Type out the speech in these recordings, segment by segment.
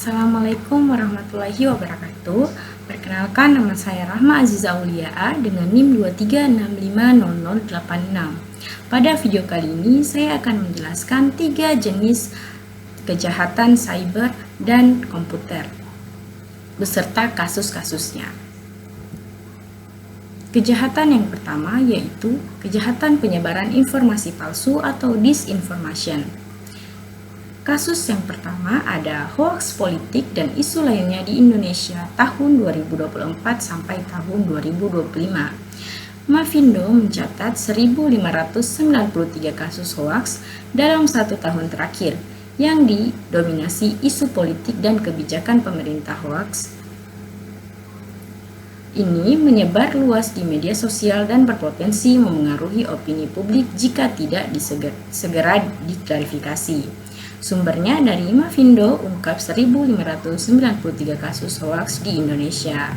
Assalamualaikum warahmatullahi wabarakatuh. Perkenalkan, nama saya Rahma Aziza Aulia dengan NIM 23650086. Pada video kali ini saya akan menjelaskan 3 jenis kejahatan cyber dan komputer beserta kasus-kasusnya. Kejahatan yang pertama yaitu kejahatan penyebaran informasi palsu atau disinformation. Kasus yang pertama ada hoax politik dan isu lainnya di Indonesia tahun 2024 sampai tahun 2025. Mavindo mencatat 1.593 kasus hoax dalam 1 tahun terakhir yang didominasi isu politik dan kebijakan pemerintah. Hoax ini menyebar luas di media sosial dan berpotensi memengaruhi opini publik jika tidak segera diklarifikasi. Sumbernya dari Mavindo ungkap 1.593 kasus hoaks di Indonesia.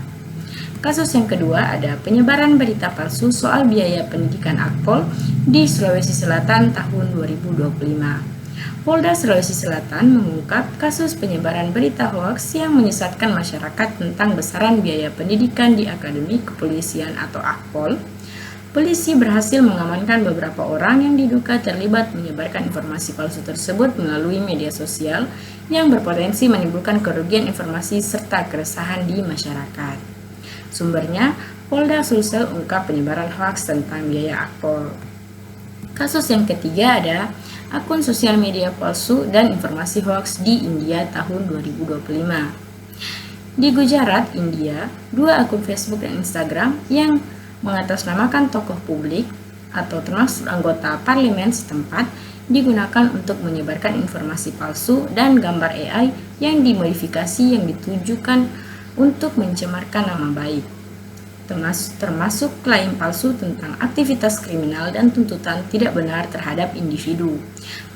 Kasus yang kedua ada penyebaran berita palsu soal biaya pendidikan Akpol di Sulawesi Selatan tahun 2025. Polda Sulawesi Selatan mengungkap kasus penyebaran berita hoaks yang menyesatkan masyarakat tentang besaran biaya pendidikan di Akademi Kepolisian atau Akpol. Polisi berhasil mengamankan beberapa orang yang diduga terlibat menyebarkan informasi palsu tersebut melalui media sosial yang berpotensi menimbulkan kerugian informasi serta keresahan di masyarakat. Sumbernya, Polda Sulsel ungkap penyebaran hoaks tentang biaya Akpol. Kasus yang ketiga ada akun sosial media palsu dan informasi hoaks di India tahun 2025. Di Gujarat, India, 2 akun Facebook dan Instagram yang mengatasnamakan tokoh publik atau termasuk anggota parlemen setempat digunakan untuk menyebarkan informasi palsu dan gambar AI yang dimodifikasi yang ditujukan untuk mencemarkan nama baik, termasuk klaim palsu tentang aktivitas kriminal dan tuntutan tidak benar terhadap individu.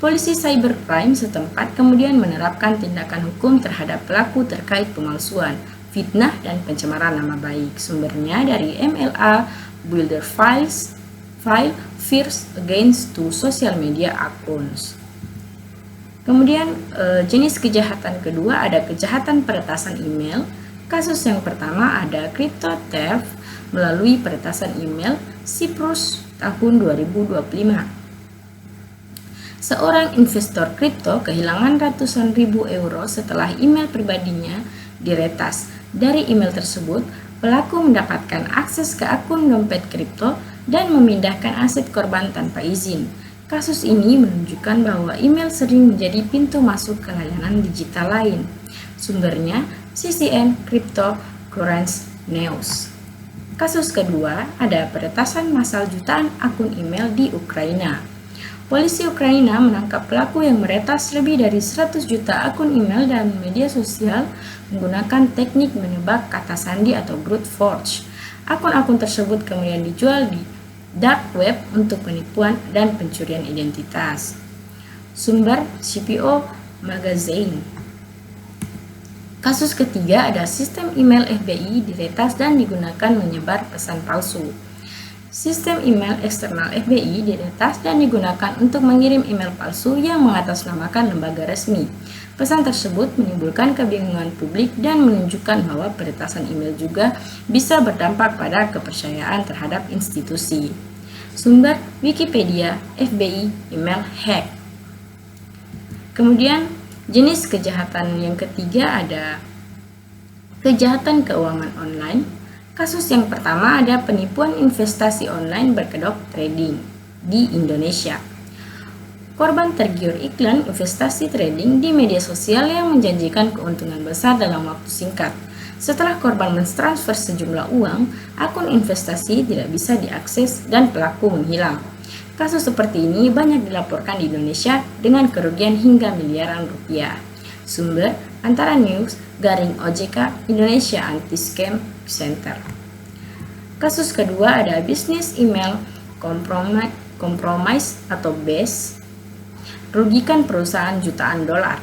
Polisi cybercrime setempat kemudian menerapkan tindakan hukum terhadap pelaku terkait pemalsuan, fitnah, dan pencemaran nama baik. Sumbernya dari MLA Builder File First Against to Social Media Accounts. Kemudian jenis kejahatan kedua ada kejahatan peretasan email. Kasus yang pertama ada crypto theft melalui peretasan email Cyprus tahun 2025. Seorang investor kripto kehilangan ratusan ribu euro setelah email pribadinya diretas. Dari email tersebut, pelaku mendapatkan akses ke akun dompet kripto dan memindahkan aset korban tanpa izin. Kasus ini menunjukkan bahwa email sering menjadi pintu masuk ke layanan digital lain. Sumbernya CCN Cryptocurrency News. Kasus kedua ada peretasan massal jutaan akun email di Ukraina. Polisi Ukraina menangkap pelaku yang meretas lebih dari 100 juta akun email dan media sosial menggunakan teknik menebak kata sandi atau brute force. Akun-akun tersebut kemudian dijual di dark web untuk penipuan dan pencurian identitas. Sumber CPO Magazine. Kasus ketiga ada sistem email FBI diretas dan digunakan menyebar pesan palsu. Sistem email eksternal FBI diretas dan digunakan untuk mengirim email palsu yang mengatasnamakan lembaga resmi. Pesan tersebut menimbulkan kebingungan publik dan menunjukkan bahwa peretasan email juga bisa berdampak pada kepercayaan terhadap institusi. Sumber Wikipedia, FBI, email hack. Kemudian jenis kejahatan yang ketiga ada kejahatan keuangan online. Kasus yang pertama ada penipuan investasi online berkedok trading di Indonesia. Korban tergiur iklan investasi trading di media sosial yang menjanjikan keuntungan besar dalam waktu singkat. Setelah korban mentransfer sejumlah uang, akun investasi tidak bisa diakses dan pelaku menghilang. Kasus seperti ini banyak dilaporkan di Indonesia dengan kerugian hingga miliaran rupiah. Sumber Antara News, Garing OJK, Indonesia Anti-Scam Center. Kasus kedua ada bisnis email compromise atau BES, rugikan perusahaan jutaan dolar.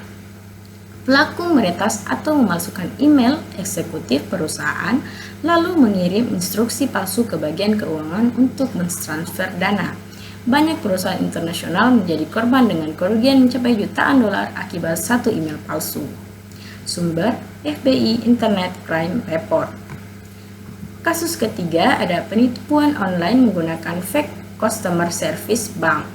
Pelaku meretas atau memasukkan email eksekutif perusahaan lalu mengirim instruksi palsu ke bagian keuangan untuk mentransfer dana. Banyak perusahaan internasional menjadi korban dengan kerugian mencapai jutaan dolar akibat satu email palsu. Sumber FBI Internet Crime Report. Kasus ketiga ada penipuan online menggunakan fake customer service bank.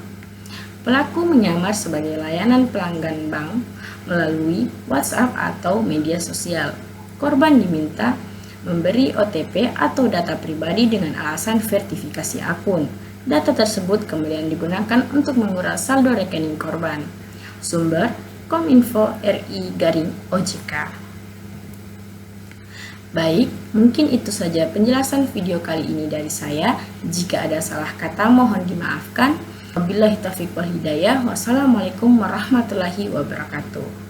Pelaku menyamar sebagai layanan pelanggan bank melalui WhatsApp atau media sosial. Korban diminta memberi OTP atau data pribadi dengan alasan verifikasi akun. Data tersebut kemudian digunakan untuk menguras saldo rekening korban. Sumber Kominfo RI /OJK. Baik, mungkin itu saja penjelasan video kali ini dari saya. Jika ada salah kata mohon dimaafkan. Wabillahi taufiq wal hidayah. Wassalamualaikum warahmatullahi wabarakatuh.